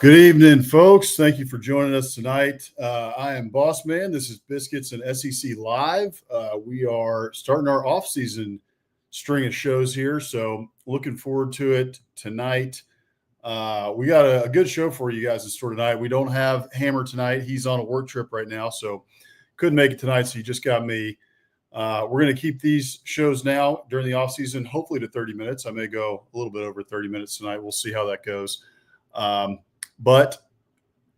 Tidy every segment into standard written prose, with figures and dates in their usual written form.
Good evening, folks. Thank you for joining us tonight. I am Bossman. This is Biscuits and SEC Live. We are starting our off-season string of shows here, so looking forward to it tonight. We got a good show for you guys in store tonight. We don't have Hammer tonight. He's on a work trip right now, so couldn't make it tonight, so you just got me. We're going to keep these shows now during the off-season, hopefully to 30 minutes. I may go a little bit over 30 minutes tonight. We'll see how that goes. But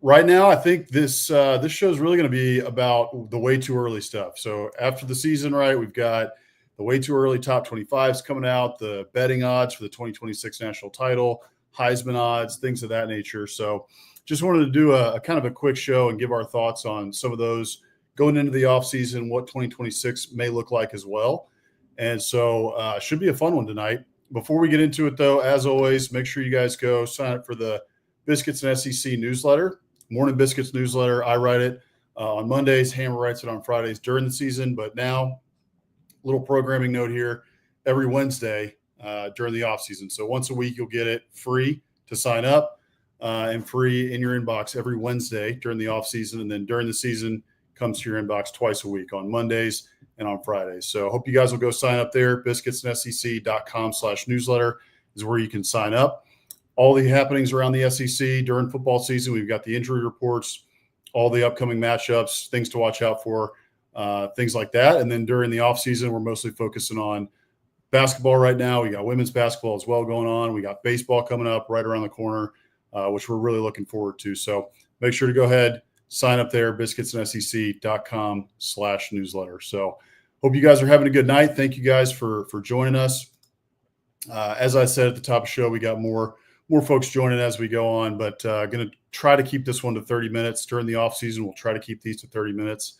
right now, I think this show is really going to be about the way too early stuff. So after the season, right, we've got the way too early top 25s coming out, the betting odds for the 2026 national title, Heisman odds, things of that nature. So just wanted to do a kind of a quick show and give our thoughts on some of those going into the offseason, what 2026 may look like as well. And so should be a fun one tonight. Before we get into it, though, as always, make sure you guys go sign up for the Biscuits and SEC newsletter, Morning Biscuits newsletter. I write it on Mondays. Hammer writes it on Fridays during the season. But now, little programming note here, every Wednesday during the offseason. So once a week, you'll get it free to sign up and free in your inbox every Wednesday during the offseason. And then during the season, comes to your inbox twice a week on Mondays and on Fridays. So I hope you guys will go sign up there. biscuitsandsec.com/newsletter is where you can sign up. All the happenings around the SEC during football season. We've got the injury reports, all the upcoming matchups, things to watch out for, things like that. And then during the offseason, we're mostly focusing on basketball right now. We got women's basketball as well going on. We got baseball coming up right around the corner, which we're really looking forward to. So make sure to go ahead, sign up there, biscuitsandsec.com/newsletter. So hope you guys are having a good night. Thank you guys for joining us. As I said at the top of the show, we got more folks joining as we go on, but going to try to keep this one to 30 minutes during the offseason. We'll try to keep these to 30 minutes.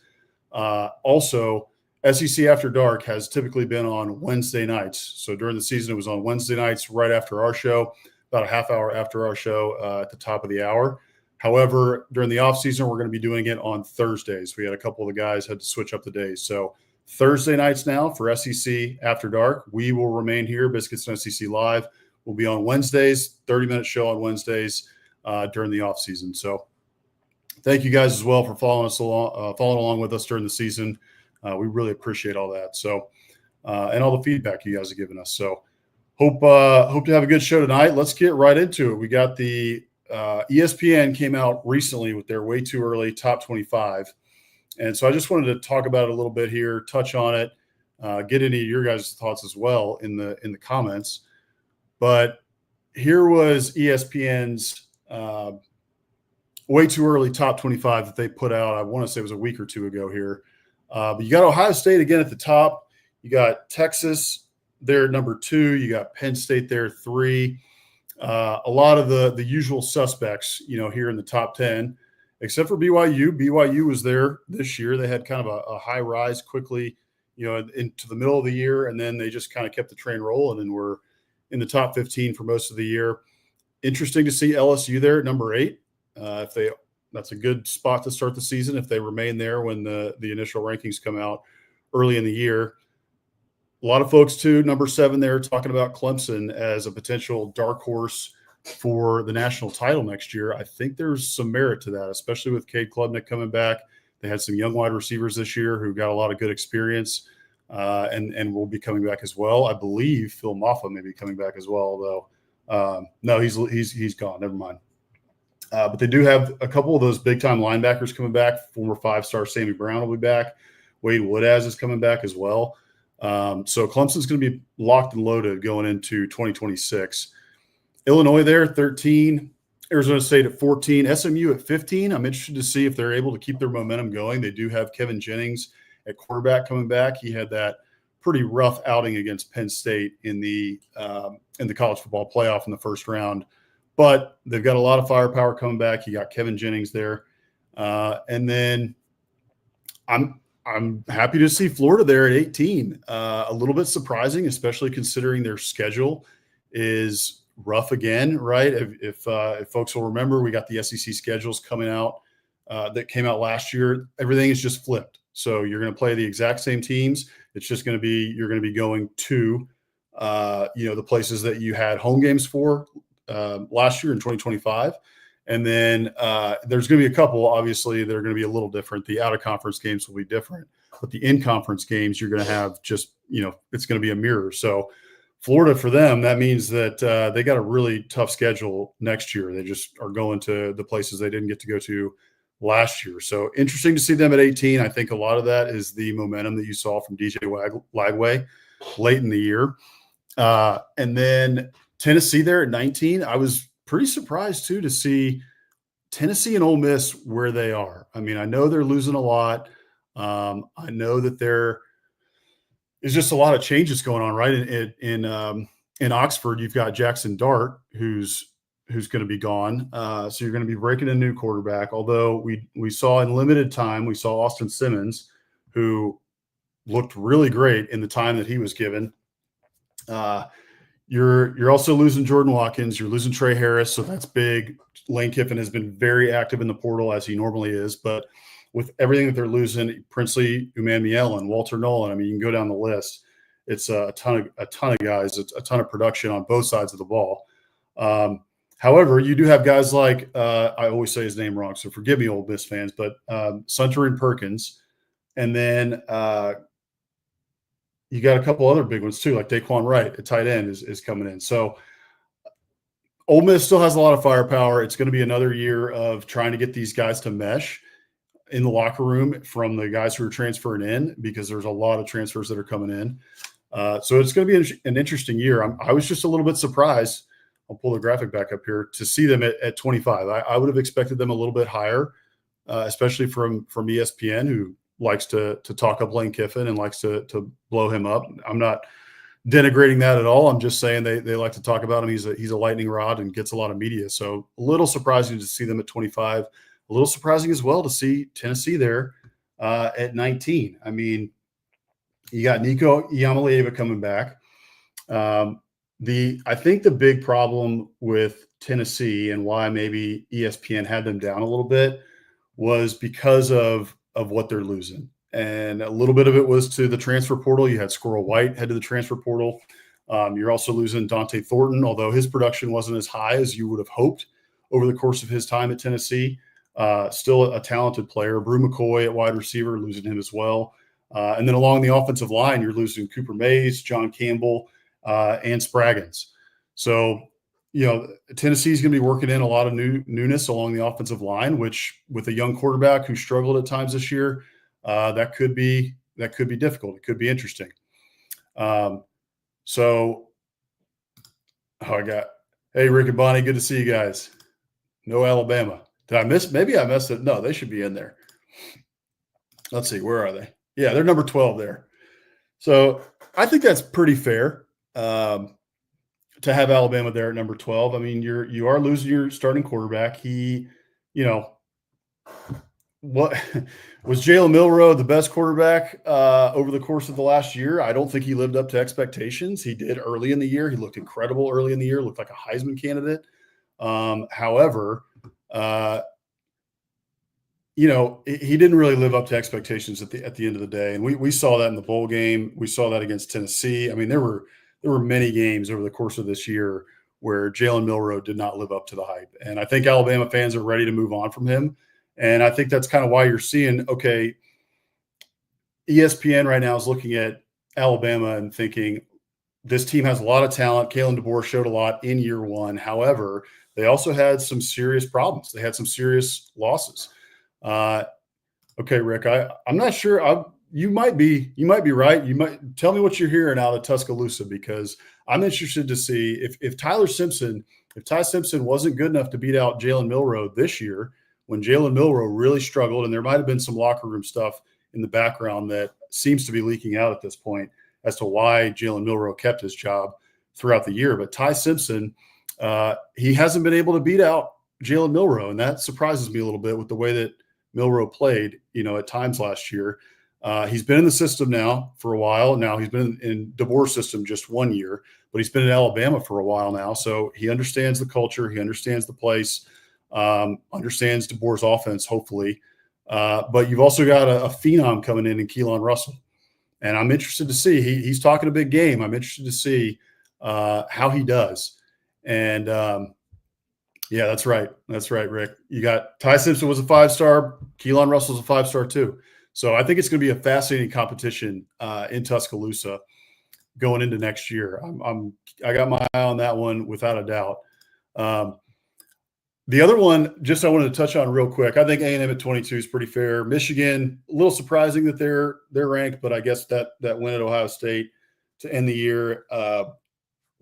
Also, SEC After Dark has typically been on Wednesday nights. So during the season, it was on Wednesday nights right after our show, about a half hour after our show at the top of the hour. However, during the offseason, we're going to be doing it on Thursdays. We had a couple of the guys had to switch up the days. So Thursday nights now for SEC After Dark. We will remain here, Biscuits and SEC Live. We'll be on Wednesdays, 30-minute show on Wednesdays during the offseason. So thank you guys as well for following along with us during the season. We really appreciate all that. So and all the feedback you guys have given us. So hope to have a good show tonight. Let's get right into it. We got the ESPN came out recently with their way too early top 25. And so I just wanted to talk about it a little bit here, touch on it, get into your guys' thoughts as well in the comments. But here was ESPN's way too early top 25 that they put out. I want to say it was a week or two ago here. But you got Ohio State again at the top. You got Texas there at number 2. You got Penn State there 3. A lot of the usual suspects, here in the top 10, except for BYU. BYU was there this year. They had kind of a high rise quickly, into the middle of the year, and then they just kind of kept the train rolling and were in the top 15 for most of the year. Interesting to see LSU there at number 8. That's a good spot to start the season if they remain there when the initial rankings come out early in the year. A lot of folks too, number 7 there, talking about Clemson as a potential dark horse for the national title next year. I think there's some merit to that, especially with Cade Klubnik coming back. They had some young wide receivers this year who got a lot of good experience. And will be coming back as well. I believe Phil Maffa may be coming back as well, though. No, he's gone. Never mind. But they do have a couple of those big-time linebackers coming back. Former 5-star Sammy Brown will be back. Wade Woodaz is coming back as well. So Clemson's going to be locked and loaded going into 2026. Illinois there, 13. Arizona State at 14. SMU at 15. I'm interested to see if they're able to keep their momentum going. They do have Kevin Jennings at quarterback coming back. He had that pretty rough outing against Penn State in the college football playoff in the first round, but they've got a lot of firepower coming back. You got Kevin Jennings there, and then I'm happy to see Florida there at 18. A little bit surprising, especially considering their schedule is rough again, right? If folks will remember, we got the SEC schedules coming out that came out last year. Everything is just flipped. So you're going to play the exact same teams. It's just going to be, you're going to be going to, the places that you had home games for last year in 2025. And then there's going to be a couple, obviously, that are going to be a little different. The out-of-conference games will be different. But the in-conference games, you're going to have just, it's going to be a mirror. So Florida, for them, that means that they got a really tough schedule next year. They just are going to the places they didn't get to go to last year. So interesting to see them at 18. I think a lot of that is the momentum that you saw from DJ Lagway late in the year. And then Tennessee there at 19. I was pretty surprised, too, to see Tennessee and Ole Miss where they are. I mean, I know they're losing a lot. I know that there's just a lot of changes going on, right? In Oxford, you've got Jackson Dart, who's going to be gone. So you're going to be breaking a new quarterback. Although we saw in limited time, we saw Austin Simmons, who looked really great in the time that he was given. You're also losing Jordan Watkins. You're losing Trey Harris, so that's big. Lane Kiffin has been very active in the portal, as he normally is, but with everything that they're losing, Princely Umanmielen, Walter Nolan, I mean, you can go down the list. It's a ton of guys. It's a ton of production on both sides of the ball. However, you do have guys like I always say his name wrong, so forgive me, Ole Miss fans, but Suntory Perkins, and then you got a couple other big ones too, like Daquan Wright at tight end is coming in. So Ole Miss still has a lot of firepower. It's going to be another year of trying to get these guys to mesh in the locker room from the guys who are transferring in, because there's a lot of transfers that are coming in. So it's going to be an interesting year. I was just a little bit surprised. I'll pull the graphic back up here to see them at 25. I would have expected them a little bit higher, especially from ESPN, who likes to talk up Lane Kiffin and likes to blow him up. I'm not denigrating that at all. I'm just saying they like to talk about him. He's a lightning rod and gets a lot of media. So a little surprising to see them at 25. A little surprising as well to see Tennessee there at 19. I mean, you got Nico Iamaleava coming back. I think the big problem with Tennessee and why maybe ESPN had them down a little bit was because of what they're losing. And a little bit of it was to the transfer portal. You had Squirrel White head to the transfer portal. You're also losing Dante Thornton, although his production wasn't as high as you would have hoped over the course of his time at Tennessee. Still a talented player. Brew McCoy at wide receiver, losing him as well. And then along the offensive line, you're losing Cooper Mays, John Campbell, and Spraggins. So, Tennessee's going to be working in a lot of newness along the offensive line, which with a young quarterback who struggled at times this year, that could be difficult. It could be interesting. Hey, Rick and Bonnie, good to see you guys. No Alabama. Did I miss? Maybe I missed it. No, they should be in there. Let's see. Where are they? Yeah, they're number 12 there. So I think that's pretty fair to have Alabama there at number 12. I mean, you are losing your starting quarterback. What was Jalen Milroe the best quarterback over the course of the last year? I don't think he lived up to expectations. He did early in the year. He looked incredible early in the year, looked like a Heisman candidate. However, he didn't really live up to expectations at the end of the day. And we saw that in the bowl game. We saw that against Tennessee. I mean, there were many games over the course of this year where Jalen Milroe did not live up to the hype. And I think Alabama fans are ready to move on from him. And I think that's kind of why you're seeing, okay, ESPN right now is looking at Alabama and thinking this team has a lot of talent. Kalen DeBoer showed a lot in year one. However, they also had some serious problems. They had some serious losses. Okay, Rick, I'm not sure. You might be right. You might tell me what you're hearing out of Tuscaloosa, because I'm interested to see if Ty Simpson wasn't good enough to beat out Jalen Milroe this year, when Jalen Milroe really struggled, and there might have been some locker room stuff in the background that seems to be leaking out at this point as to why Jalen Milroe kept his job throughout the year. But Ty Simpson, he hasn't been able to beat out Jalen Milroe, and that surprises me a little bit with the way that Milroe played, at times last year. He's been in the system now for a while. Now he's been in DeBoer's system just 1 year, but he's been in Alabama for a while now. So he understands the culture. He understands the place, understands DeBoer's offense, hopefully. But you've also got a phenom coming in Keelan Russell. And I'm interested to see. He's talking a big game. I'm interested to see how he does. And Yeah, that's right. That's right, Rick. You got Ty Simpson was a 5-star. Keelan Russell's a 5-star too. So I think it's going to be a fascinating competition in Tuscaloosa going into next year. I got my eye on that one without a doubt. The other one, just I wanted to touch on real quick. I think A&M at 22 is pretty fair. Michigan, a little surprising that they're ranked, but I guess that win at Ohio State to end the year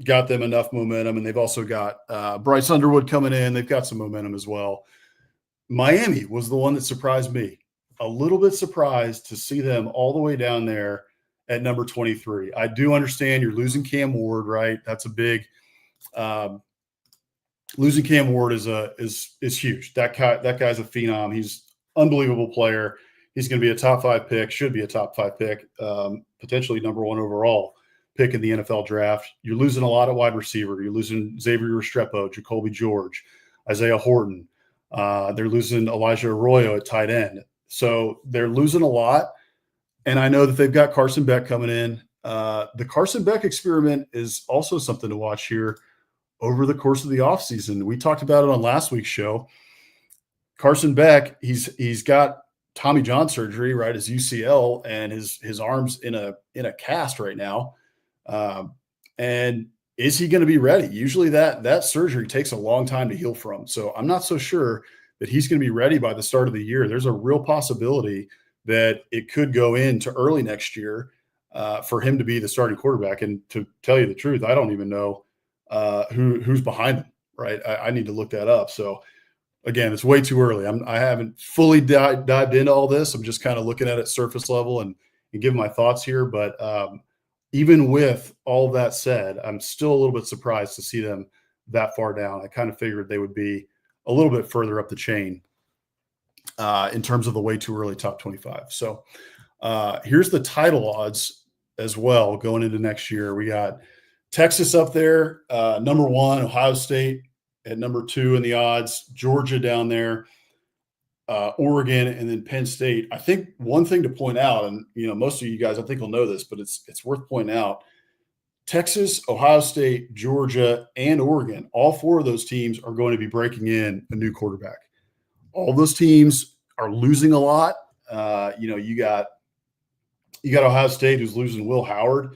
got them enough momentum, and they've also got Bryce Underwood coming in. They've got some momentum as well. Miami was the one that surprised me. A little bit surprised to see them all the way down there at number 23. I do understand you're losing Cam Ward, right? That's a big losing Cam Ward is huge. That guy's a phenom. He's an unbelievable player. He's going to be a top 5 pick, should be a top 5 pick, potentially number 1 overall pick in the NFL draft. You're losing a lot at wide receiver. You're losing Xavier Restrepo, Jacoby George, Isaiah Horton. They're losing Elijah Arroyo at tight end. So they're losing a lot. And I know that they've got Carson Beck coming in. The Carson Beck experiment is also something to watch here over the course of the offseason. We talked about it on last week's show. Carson Beck, he's got Tommy John surgery, right? His UCL, and his arm's in a cast right now. And is he going to be ready? Usually that surgery takes a long time to heal from. So I'm not so sure that he's going to be ready by the start of the year. There's a real possibility that it could go into early next year for him to be the starting quarterback. And to tell you the truth, I don't even know who's behind him, right? I need to look that up. So again, it's way too early. I haven't fully dived into all this. I'm just kind of looking at it surface level and giving my thoughts here. But even with all that said, I'm still a little bit surprised to see them that far down. I kind of figured they would be a little bit further up the chain in terms of the way too early top 25. So here's the title odds as well going into next year. We got Texas up there, number 1, Ohio State at number 2 in the odds, Georgia down there, Oregon, and then Penn State. I think one thing to point out, and most of you guys I think will know this, but it's worth pointing out, Texas, Ohio State, Georgia, and Oregon, all 4 of those teams are going to be breaking in a new quarterback. All those teams are losing a lot. You got Ohio State, who's losing Will Howard.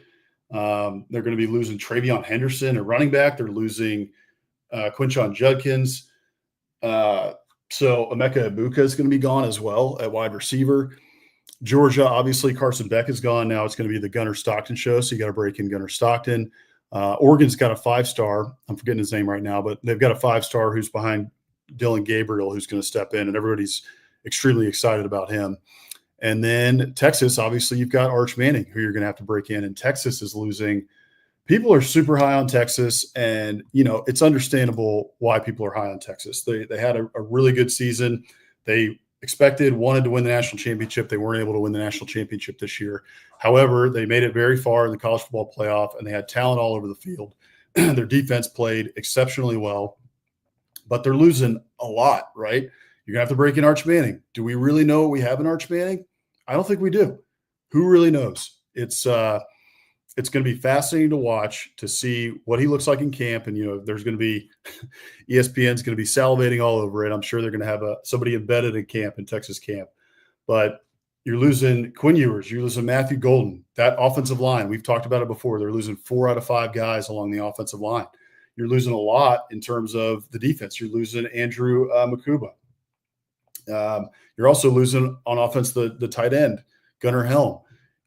They're going to be losing Travion Henderson, a running back. They're losing Quinshon Judkins. So Emeka Ibuka is going to be gone as well at wide receiver. Georgia, obviously, Carson Beck is gone. Now it's going to be the Gunnar Stockton show, so you got to break in Gunnar Stockton. Oregon's got a 5-star. I'm forgetting his name right now, but they've got a 5-star who's behind Dylan Gabriel, who's going to step in, and everybody's extremely excited about him. And then Texas, obviously, you've got Arch Manning, who you're going to have to break in, and Texas is losing. People are super high on Texas, and, it's understandable why people are high on Texas. They had a really good season. They wanted to win the national championship. They weren't able to win the national championship this year. However, they made it very far in the college football playoff, and they had talent all over the field. Their defense played exceptionally well, but they're losing a lot, right? You're going to have to break in Arch Manning. Do we really know what we have in Arch Manning? I don't think we do. Who really knows? It's going to be fascinating to watch to see what he looks like in camp. And, there's going to be ESPN's going to be salivating all over it. I'm sure they're going to have somebody embedded in camp, in Texas camp. But you're losing Quinn Ewers. You're losing Matthew Golden. That offensive line, we've talked about it before. They're losing 4 out of 5 guys along the offensive line. You're losing a lot in terms of the defense. You're losing Andrew Makuba. You're also losing on offense the tight end, Gunnar Helm.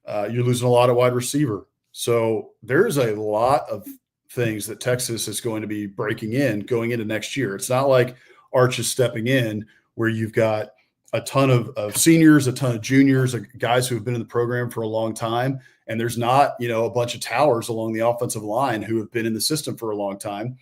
You're losing a lot of wide receiver. So there's a lot of things that Texas is going to be breaking in going into next year. It's not like Arch is stepping in where you've got a ton of seniors, a ton of juniors, guys who have been in the program for a long time. And there's not, a bunch of towers along the offensive line who have been in the system for a long time.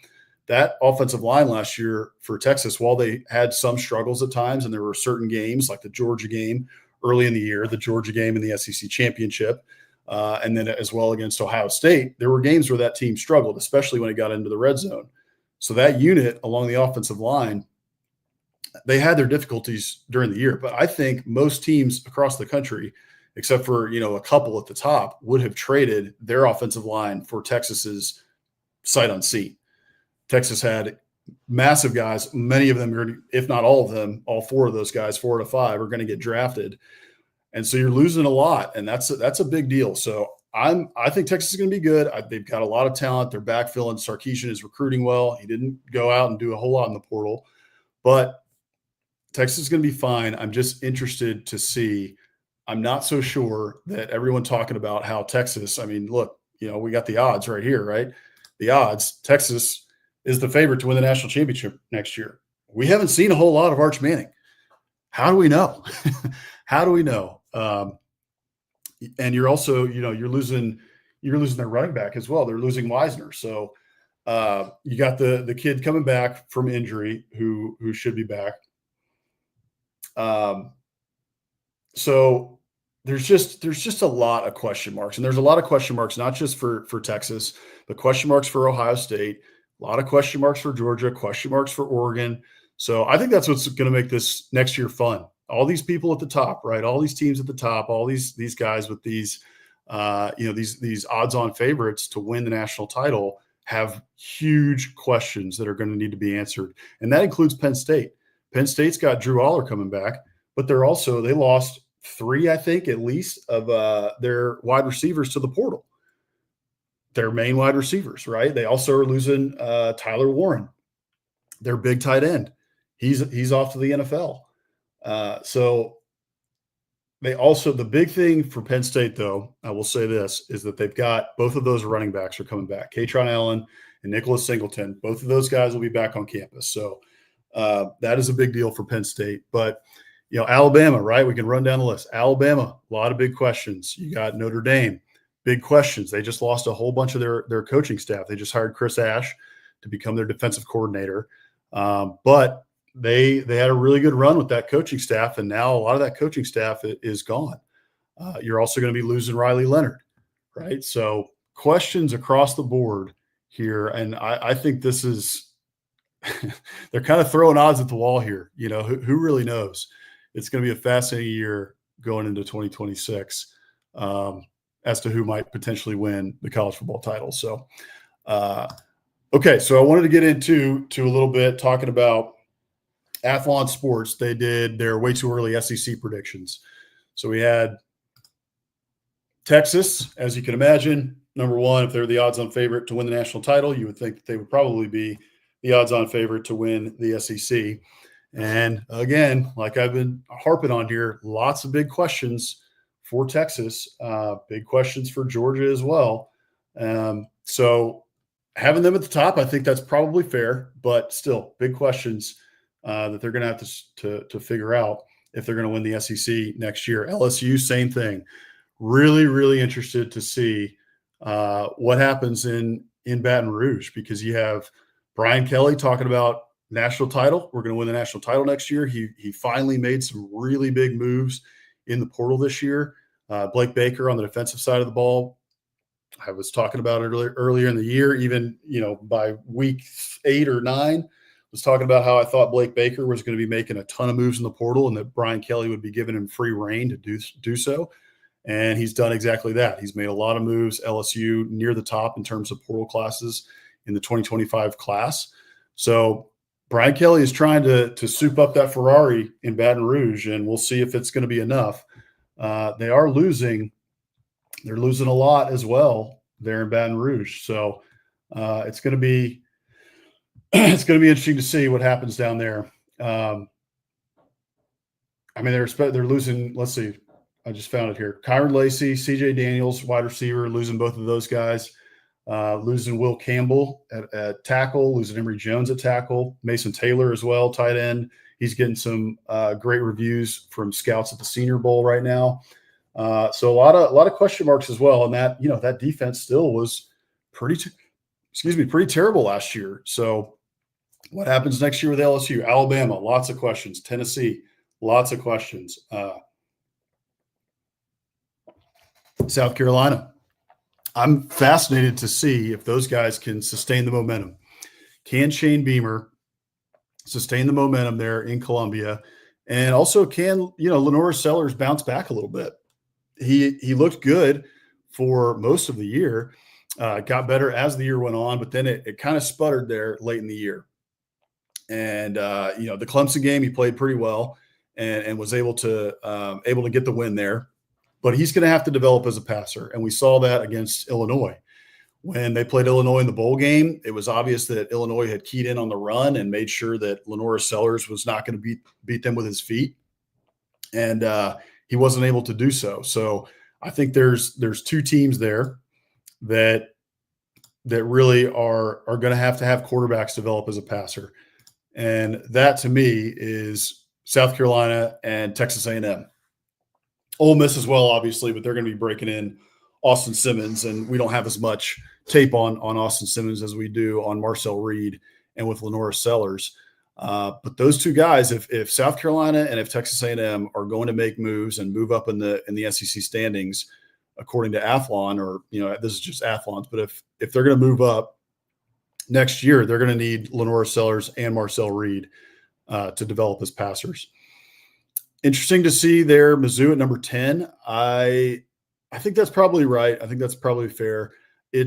That offensive line last year for Texas, while they had some struggles at times, and there were certain games like the Georgia game early in the year, the Georgia game in the SEC championship, and then as well against Ohio State, there were games where that team struggled, especially when it got into the red zone. So that unit along the offensive line, they had their difficulties during the year. But I think most teams across the country, except for, a couple at the top, would have traded their offensive line for Texas's sight unseen. Texas had massive guys. Many of them are, if not all of them, all four of those guys, 4 to 5, are going to get drafted. And so you're losing a lot, and that's a big deal. So I think Texas is going to be good. They've got a lot of talent. They're backfilling. Sarkisian is recruiting well. He didn't go out and do a whole lot in the portal, but Texas is going to be fine. I'm just interested to see. I'm not so sure that everyone talking about how Texas, I mean, look, we got the odds right here, right? The odds, Texas is the favorite to win the national championship next year. We haven't seen a whole lot of Arch Manning. How do we know? How do we know? And you're also, you're losing their running back as well. They're losing Wisner. So you got the kid coming back from injury who should be back. So there's just a lot of question marks, and there's a lot of question marks, not just for Texas, but question marks for Ohio State, a lot of question marks for Georgia, question marks for Oregon. So I think that's what's going to make this next year fun. All these people at the top, right? All these teams at the top, all these guys with these odds-on favorites to win the national title have huge questions that are going to need to be answered. And that includes Penn State. Penn State's got Drew Aller coming back, but they lost 3, I think, at least, of their wide receivers to the portal. Their main wide receivers, right? They also are losing Tyler Warren, their big tight end. He's off to the NFL. So the big thing for Penn State, though, I will say this, is that they've got both of those running backs are coming back. Katron Allen and Nicholas Singleton, both of those guys will be back on campus. So that is a big deal for Penn State. But, Alabama, right? We can run down the list. Alabama, a lot of big questions. You got Notre Dame, big questions. They just lost a whole bunch of their coaching staff. They just hired Chris Ash to become their defensive coordinator. But they had a really good run with that coaching staff, and now a lot of that coaching staff is gone. You're also going to be losing Riley Leonard, right? So questions across the board here, and I think this is – they're kind of throwing odds at the wall here. Who really knows? It's going to be a fascinating year going into 2026 as to who might potentially win the college football title. So, okay, so I wanted to get into a little bit talking about Athlon Sports. They did their Way-Too-Early SEC predictions. So we had Texas, as you can imagine, number one. If they're the odds-on favorite to win the national title, you would think that they would probably be the odds-on favorite to win the SEC. And again, like I've been harping on here, lots of big questions for Texas, big questions for Georgia as well. So having them at the top, I think that's probably fair, but still big questions that they're going to have to figure out if they're going to win the SEC next year. LSU, same thing. Really, really interested to see what happens in Baton Rouge, because you have Brian Kelly talking about national title. We're going to win the national title next year. He finally made some really big moves in the portal this year. Blake Baker on the defensive side of the ball. I was talking about it earlier in the year, even by week 8 or 9, was talking about how I thought Blake Baker was going to be making a ton of moves in the portal and that Brian Kelly would be giving him free reign to do so. And he's done exactly that. He's made a lot of moves. LSU near the top in terms of portal classes in the 2025 class. So Brian Kelly is trying to soup up that Ferrari in Baton Rouge, and we'll see if it's going to be enough. They are losing. They're losing a lot as well there in Baton Rouge. So it's going to be interesting to see what happens down there. I mean, they're losing. Let's see. I just found it here. Kyron Lacey, CJ Daniels, wide receiver, losing both of those guys. Losing Will Campbell at tackle, losing Emory Jones at tackle, Mason Taylor as well, tight end. He's getting some great reviews from scouts at the Senior Bowl right now. So a lot of question marks as well. And that defense still was pretty terrible last year. So what happens next year with LSU? Alabama, lots of questions. Tennessee, lots of questions. South Carolina. I'm fascinated to see if those guys can sustain the momentum. Can Shane Beamer sustain the momentum there in Columbia? And also, can Lenore Sellers bounce back a little bit? He looked good for most of the year, got better as the year went on, but then it kind of sputtered there late in the year. And the Clemson game, he played pretty well and was able to get the win there. But he's going to have to develop as a passer, and we saw that against Illinois. When they played Illinois in the bowl game, it was obvious that Illinois had keyed in on the run and made sure that Lenora Sellers was not going to beat them with his feet, and he wasn't able to do so. So I think there's two teams there that really are going to have quarterbacks develop as a passer, and that to me is South Carolina and Texas A&M. Ole Miss as well, obviously, but they're going to be breaking in Austin Simmons, and we don't have as much tape on Austin Simmons as we do on Marcel Reed and with Lenora Sellers. But those two guys, if South Carolina and if Texas A&M are going to make moves and move up in the SEC standings, according to Athlon, or this is just Athlon's, but if they're going to move up next year, they're going to need Lenora Sellers and Marcel Reed to develop as passers. Interesting to see there Mizzou at number 10. I think that's probably right. I think that's probably fair. I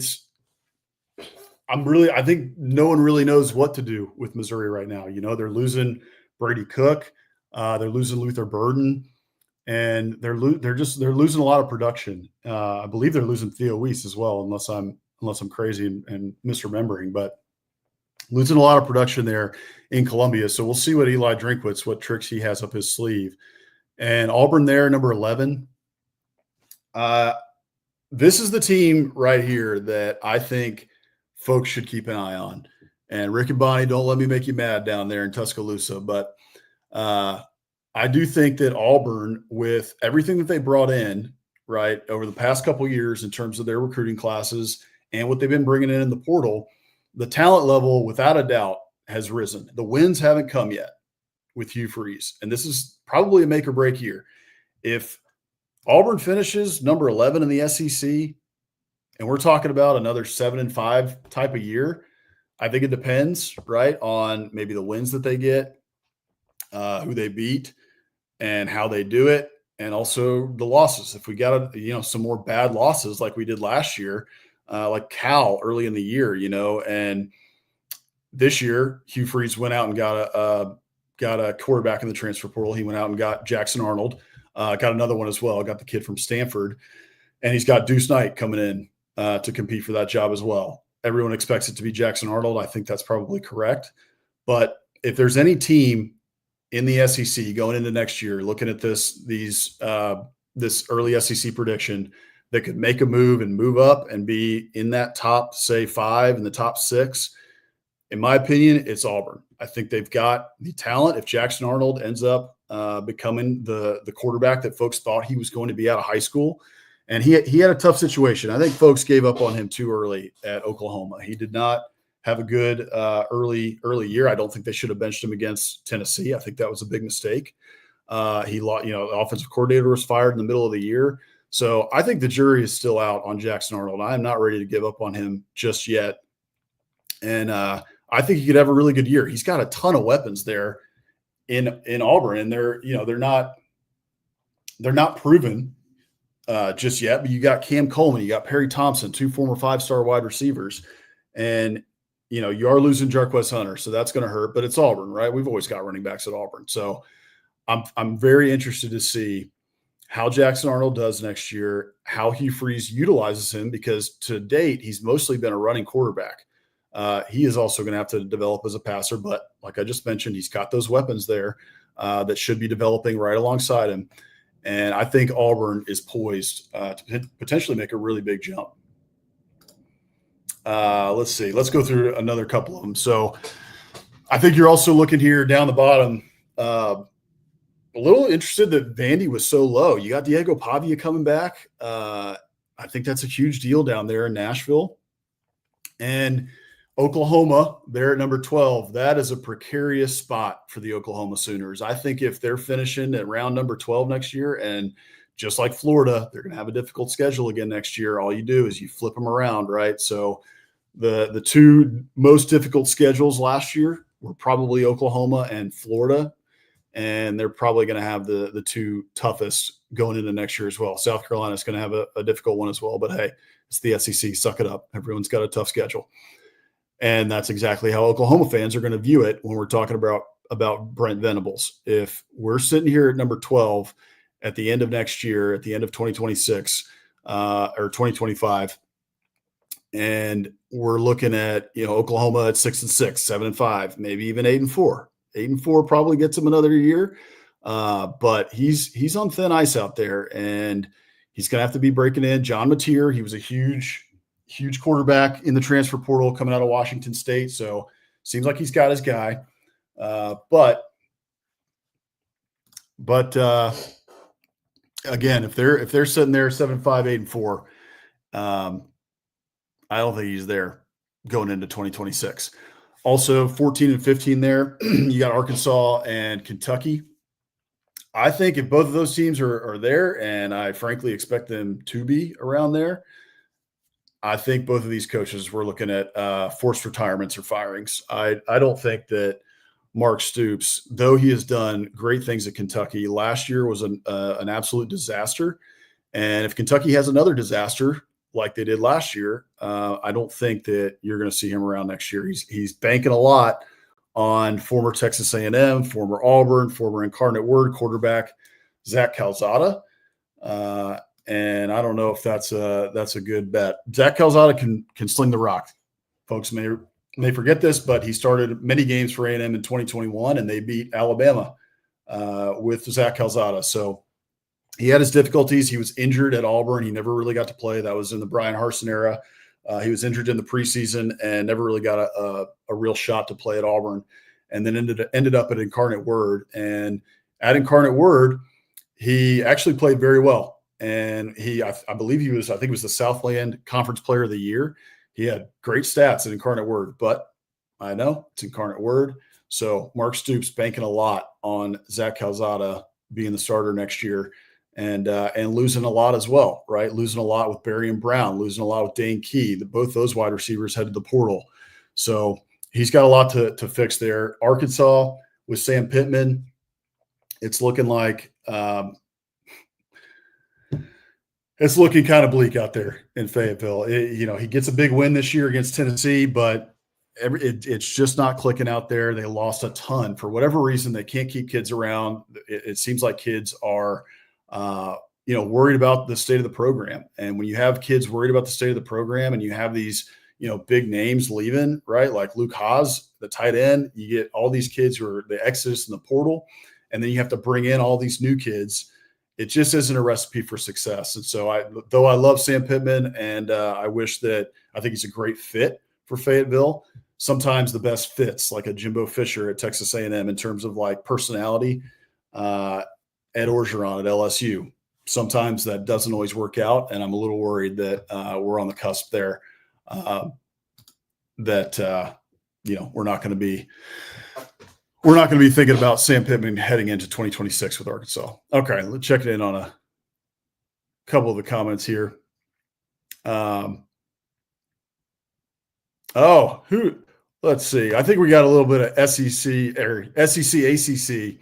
think no one really knows what to do with Missouri right now. They're losing Brady Cook, they're losing Luther Burden, and they're losing a lot of production. I believe they're losing Theo Weiss as well, unless I'm crazy and misremembering, but losing a lot of production there in Columbia. So we'll see what Eli Drinkwitz, what tricks he has up his sleeve. And Auburn there, number 11. This is the team right here that I think folks should keep an eye on. And Rick and Bonnie, don't let me make you mad down there in Tuscaloosa. But I do think that Auburn, with everything that they brought in, right, over the past couple of years in terms of their recruiting classes and what they've been bringing in the portal, the talent level, without a doubt, has risen. The wins haven't come yet with Hugh Freeze, and this is probably a make or break year. If Auburn finishes number 11 in the SEC, and we're talking about another 7-5 type of year, I think it depends, right, on maybe the wins that they get, who they beat, and how they do it, and also the losses. If we got some more bad losses like we did last year, like Cal early in the year, and this year Hugh Freeze went out and got a quarterback in the transfer portal. He went out and got Jackson Arnold, got another one as well, got the kid from Stanford, and he's got Deuce Knight coming in to compete for that job as well. Everyone expects it to be Jackson Arnold. I think that's probably correct. But if there's any team in the SEC going into next year, looking at this early SEC prediction that could make a move and move up and be in that top, say, 5 in the top 6, in my opinion, it's Auburn. I think they've got the talent. If Jackson Arnold ends up becoming the quarterback that folks thought he was going to be out of high school, and he had a tough situation. I think folks gave up on him too early at Oklahoma. He did not have a good early year. I don't think they should have benched him against Tennessee. I think that was a big mistake. The offensive coordinator was fired in the middle of the year. So I think the jury is still out on Jackson Arnold. I'm not ready to give up on him just yet. And I think he could have a really good year. He's got a ton of weapons there in Auburn, and they're not proven just yet. But you got Cam Coleman, you got Perry Thompson, 2 former 5-star wide receivers, and you are losing Jarquez Hunter, so that's going to hurt. But it's Auburn, right? We've always got running backs at Auburn, so I'm very interested to see how Jackson Arnold does next year, how Hugh Freeze utilizes him, because to date he's mostly been a running quarterback. He is also going to have to develop as a passer, but like I just mentioned, he's got those weapons there that should be developing right alongside him. And I think Auburn is poised to potentially make a really big jump. Let's see. Let's go through another couple of them. So I think you're also looking here down the bottom, a little interested that Vandy was so low. You got Diego Pavia coming back. I think that's a huge deal down there in Nashville. And Oklahoma, they're at number 12. That is a precarious spot for the Oklahoma Sooners. I think if they're finishing at round number 12 next year, and just like Florida, they're going to have a difficult schedule again next year. All you do is you flip them around, right? So the 2 most difficult schedules last year were probably Oklahoma and Florida, and they're probably going to have the 2 toughest going into next year as well. South Carolina is going to have a difficult one as well, but hey, it's the SEC. Suck it up. Everyone's got a tough schedule. And that's exactly how Oklahoma fans are going to view it when we're talking about Brent Venables. If we're sitting here at number 12 at the end of next year, at the end of 2026 or 2025, and we're looking at Oklahoma at 6-6, 7-5, maybe even 8-4. 8-4 probably gets him another year, but he's on thin ice out there, and he's going to have to be breaking in. John Mateer, he was a huge quarterback in the transfer portal coming out of Washington State, so seems like he's got his guy. But again, if they're sitting there 7-5, 8-4, I don't think he's there going into 2026. Also, 14 and 15 there. You got Arkansas and Kentucky. I think if both of those teams are there, and I frankly expect them to be around there, I think both of these coaches were looking at forced retirements or firings. I don't think that Mark Stoops, though he has done great things at Kentucky, last year was an absolute disaster. And if Kentucky has another disaster like they did last year, I don't think that you're going to see him around next year. He's banking a lot on former Texas A&M, former Auburn, former Incarnate Word quarterback Zach Calzada. And I don't know if that's a good bet. Zach Calzada can sling the rock. Folks may forget this, but he started many games for A&M in 2021, and they beat Alabama with Zach Calzada. So he had his difficulties. He was injured at Auburn. He never really got to play. That was in the Brian Harsin era. He was injured in the preseason and never really got a real shot to play at Auburn, and then ended up at Incarnate Word. And at Incarnate Word, he actually played very well. And I believe he was the Southland Conference Player of the Year. He had great stats at Incarnate Word, but I know it's Incarnate Word. So Mark Stoops banking a lot on Zach Calzada being the starter next year, and losing a lot as well, right? Losing a lot with Barry and Brown, losing a lot with Dane Key. Both those wide receivers headed the portal. So he's got a lot to fix there. Arkansas with Sam Pittman, it's looking like it's looking kind of bleak out there in Fayetteville. He gets a big win this year against Tennessee, but it's just not clicking out there. They lost a ton for whatever reason. They can't keep kids around. It seems like kids are, worried about the state of the program. And when you have kids worried about the state of the program, and you have these, big names leaving, right? Like Luke Haas, the tight end, you get all these kids who are the exodus in the portal, and then you have to bring in all these new kids. It just isn't a recipe for success. And so though I love Sam Pittman, and I think he's a great fit for Fayetteville. Sometimes the best fits, like a Jimbo Fisher at Texas A&M in terms of like personality, Ed Orgeron at LSU. Sometimes that doesn't always work out, and I'm a little worried that we're on the cusp there. We're not going to be thinking about Sam Pittman heading into 2026 with Arkansas. Okay, let's check it in on a couple of the comments here. Let's see. I think we got a little bit of SEC or SEC, ACC.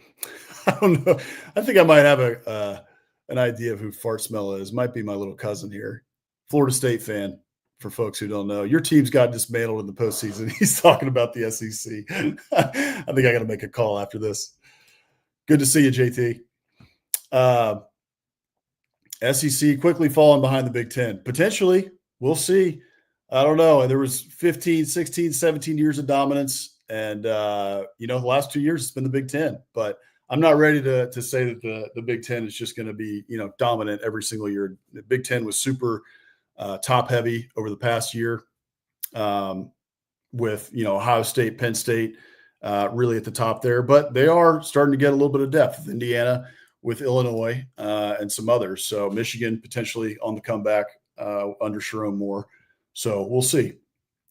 I don't know. I think I might have an idea of who Fart Smell is. Might be my little cousin here. Florida State fan, for folks who don't know. Your team's got dismantled in the postseason. He's talking about the SEC. I think I got to make a call after this. Good to see you, JT. SEC quickly falling behind the Big Ten. Potentially. We'll see. I don't know. And there was 15, 16, 17 years of dominance. And, the last 2 years it's been the Big Ten. But I'm not ready to say that the Big Ten is just going to be, dominant every single year. The Big Ten was super top heavy over the past year with, Ohio State, Penn State really at the top there. But they are starting to get a little bit of depth with Indiana, with Illinois, and some others. So Michigan potentially on the comeback under Sharon Moore. So we'll see.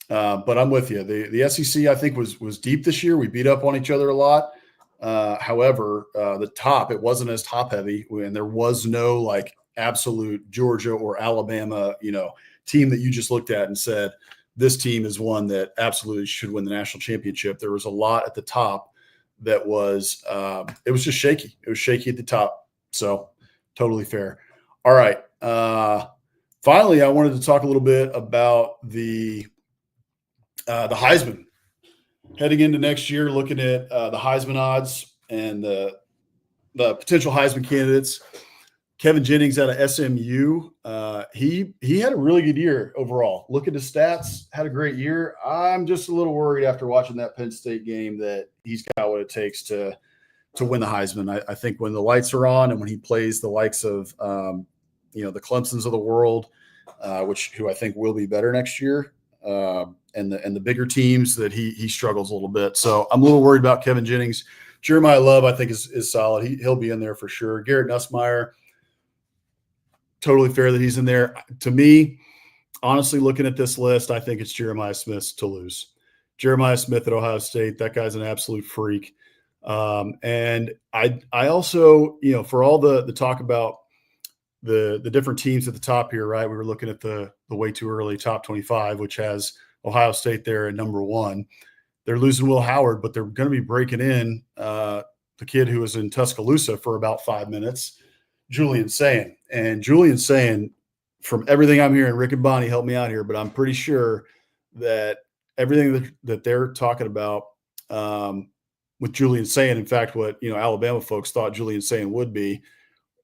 But I'm with you. The SEC, I think, was deep this year. We beat up on each other a lot. However, the top, it wasn't as top heavy, and there was no like absolute Georgia or Alabama, team that you just looked at and said, this team is one that absolutely should win the national championship. There was a lot at the top that was, it was just shaky. It was shaky at the top. So totally fair. All right. Finally, I wanted to talk a little bit about the The Heisman. Heading into next year, looking at the Heisman odds and the potential Heisman candidates. Kevin Jennings out of SMU. He had a really good year overall. Look at his stats, had a great year. I'm just a little worried after watching that Penn State game that he's got what it takes to win the Heisman. I think when the lights are on and when he plays the likes of the Clemsons of the world, who I think will be better next year, and the bigger teams, that he struggles a little bit. So I'm a little worried about Kevin Jennings. Jeremiah Love, I think, is solid. He'll be in there for sure. Garrett Nussmeier, totally fair that he's in there. To me, honestly, looking at this list, I think it's Jeremiah Smith's to lose. Jeremiah Smith at Ohio State, that guy's an absolute freak. And I also, for all the talk about the different teams at the top here, right? We were looking at the Way-Too-Early top 25, which has Ohio State there at number 1. They're losing Will Howard, but they're going to be breaking in the kid who was in Tuscaloosa for about 5 minutes, Julian Sayin. And Julian Sayin, from everything I'm hearing, Rick and Bonnie help me out here, but I'm pretty sure that everything that they're talking about with Julian Sayin, in fact, what Alabama folks thought Julian Sayin would be,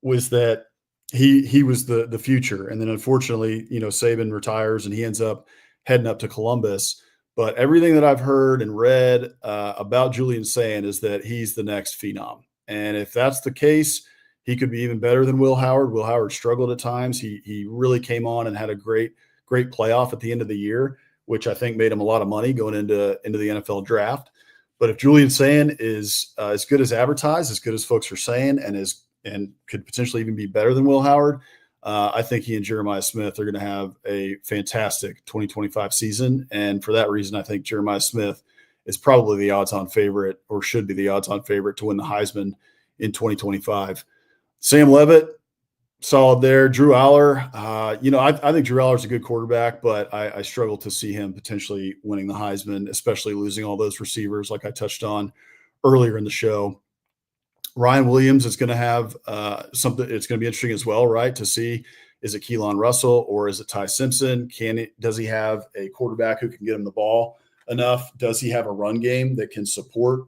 was that he was the future. And then unfortunately, Saban retires and he ends up heading up to Columbus. But everything that I've heard and read about Julian Sayin is that he's the next phenom. And if that's the case, he could be even better than Will Howard. Will Howard struggled at times. He really came on and had a great playoff at the end of the year, which I think made him a lot of money going into the NFL draft. But if Julian Sayin is as good as advertised, as good as folks are saying, and could potentially even be better than Will Howard, I think he and Jeremiah Smith are going to have a fantastic 2025 season. And for that reason, I think Jeremiah Smith is probably the odds-on favorite, or should be the odds-on favorite, to win the Heisman in 2025. Sam Levitt, solid there. Drew Aller, I think Drew Aller is a good quarterback, but I struggle to see him potentially winning the Heisman, especially losing all those receivers like I touched on earlier in the show. Ryan Williams is going to have something. It's going to be interesting as well, right? To see, is it Keelan Russell or is it Ty Simpson? Does he have a quarterback who can get him the ball enough? Does he have a run game that can support,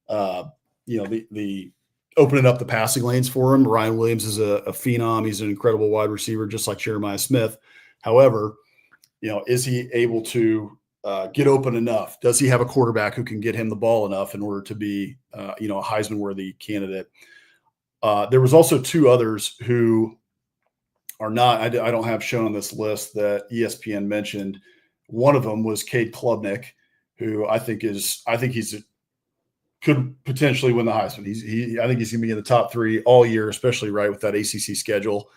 the opening up the passing lanes for him? Ryan Williams is a phenom. He's an incredible wide receiver, just like Jeremiah Smith. However, is he able to get open enough? Does he have a quarterback who can get him the ball enough in order to be, a Heisman-worthy candidate? There was also 2 others who are not, I don't have shown on this list, that ESPN mentioned. One of them was Cade Klubnik, who I think could potentially win the Heisman. I think he's going to be in the top 3 all year, especially right with that ACC schedule.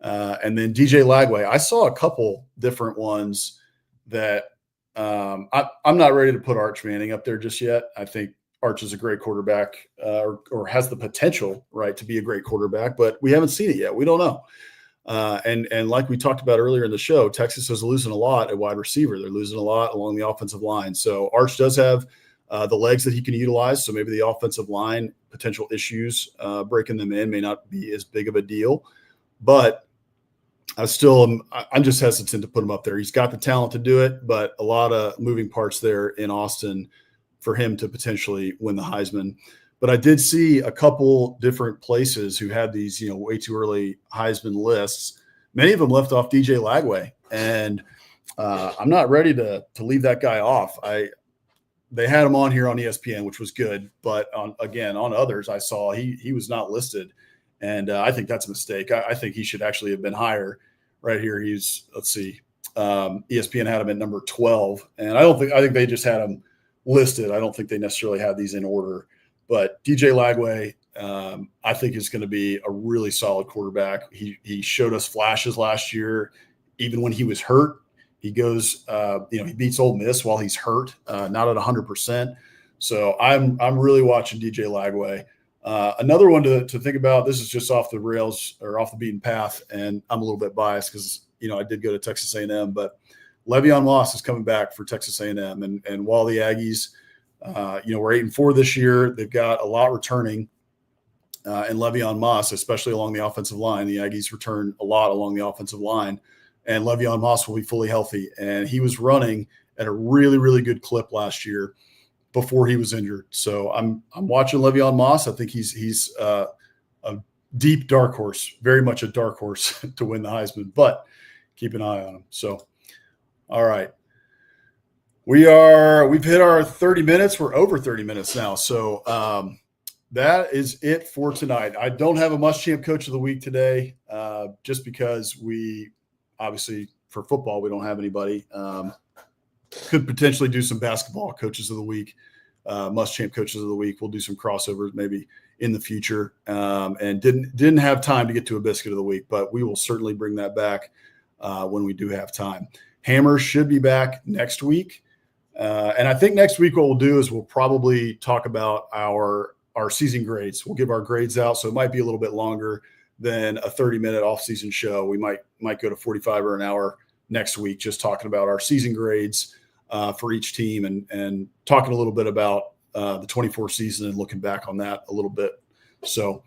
And then DJ Lagway. I saw a couple different ones that I'm not ready to put Arch Manning up there just yet. I think Arch is a great quarterback, or has the potential, right, to be a great quarterback, but we haven't seen it yet. We don't know. And like we talked about earlier in the show, Texas is losing a lot at wide receiver. They're losing a lot along the offensive line. So Arch does have the legs that he can utilize. So maybe the offensive line potential issues, breaking them in, may not be as big of a deal. But I'm just hesitant to put him up there. He's got the talent to do it, but a lot of moving parts there in Austin for him to potentially win the Heisman. But I did see a couple different places who had these, way too early Heisman lists. Many of them left off DJ Lagway, and I'm not ready to leave that guy off. They had him on here on ESPN, which was good, but on others I saw he was not listed, and I think that's a mistake. I think he should actually have been higher. Right here, ESPN had him at number 12, and I think they just had him listed. I don't think they necessarily had these in order. But DJ Lagway, I think, is going to be a really solid quarterback. He showed us flashes last year, even when he was hurt. He goes, he beats Ole Miss while he's hurt, not at 100%. So I'm really watching DJ Lagway. Another one to think about. This is just off the rails or off the beaten path, and I'm a little bit biased because I did go to Texas A&M, but Le'Veon Moss is coming back for Texas A&M, and while the Aggies, we're 8-4 this year, they've got a lot returning, and Le'Veon Moss, especially along the offensive line. The Aggies return a lot along the offensive line, and Le'Veon Moss will be fully healthy, and he was running at a really, really good clip last year before he was injured. So I'm watching Le'Veon Moss. I think he's a deep dark horse, very much a dark horse to win the Heisman, but keep an eye on him. So, all right. We've hit our 30 minutes. We're over 30 minutes now. So that is it for tonight. I don't have a Muschamp Coach of the Week today, just because we obviously for football we don't have anybody. Could potentially do some basketball Coaches of the Week, Muschamp Coaches of the Week. We'll do some crossovers maybe in the future, and didn't have time to get to a Biscuit of the Week, but we will certainly bring that back when we do have time. Hammer should be back next week. And I think next week what we'll do is we'll probably talk about our season grades. We'll give our grades out, so it might be a little bit longer than a 30-minute off-season show. We might go to 45 or an hour next week, just talking about our season grades for each team and talking a little bit about the 24 season and looking back on that a little bit. So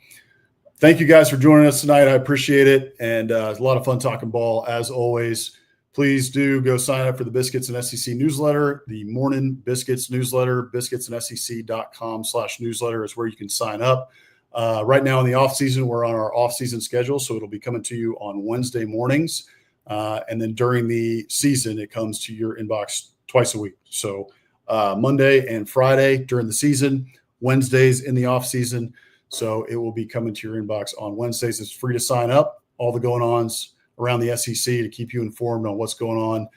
thank you guys for joining us tonight. I appreciate it. And it's a lot of fun talking ball as always. Please do go sign up for the Biscuits and SEC newsletter, the morning Biscuits newsletter. biscuitsandsec.com/newsletter is where you can sign up. Right now in the off season, we're on our off season schedule, so it'll be coming to you on Wednesday mornings. And then during the season, it comes to your inbox twice a week. So Monday and Friday during the season, Wednesdays in the off season. So it will be coming to your inbox on Wednesdays. It's free to sign up. All the going-ons around the SEC to keep you informed on what's going on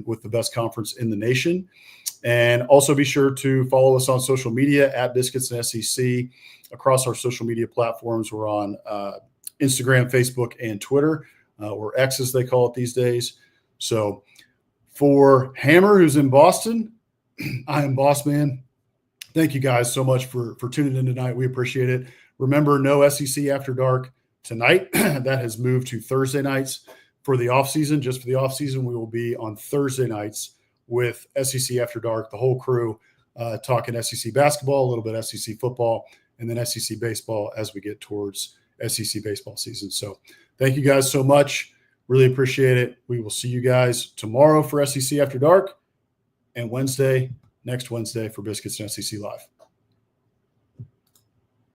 with the best conference in the nation. And also be sure to follow us on social media at Biscuits and SEC across our social media platforms. We're on Instagram, Facebook, and Twitter, or X as they call it these days. So for Hammer, who's in Boston, I am Bossman. Thank you guys so much for tuning in tonight. We appreciate it. Remember, no SEC After Dark tonight. That has moved to Thursday nights for the offseason. Just for the offseason, we will be on Thursday nights with SEC After Dark, the whole crew, talking SEC basketball, a little bit SEC football, and then SEC baseball as we get towards SEC baseball season. So thank you guys so much. Really appreciate it. We will see you guys tomorrow for SEC After Dark and next Wednesday for Biscuits and SEC Live.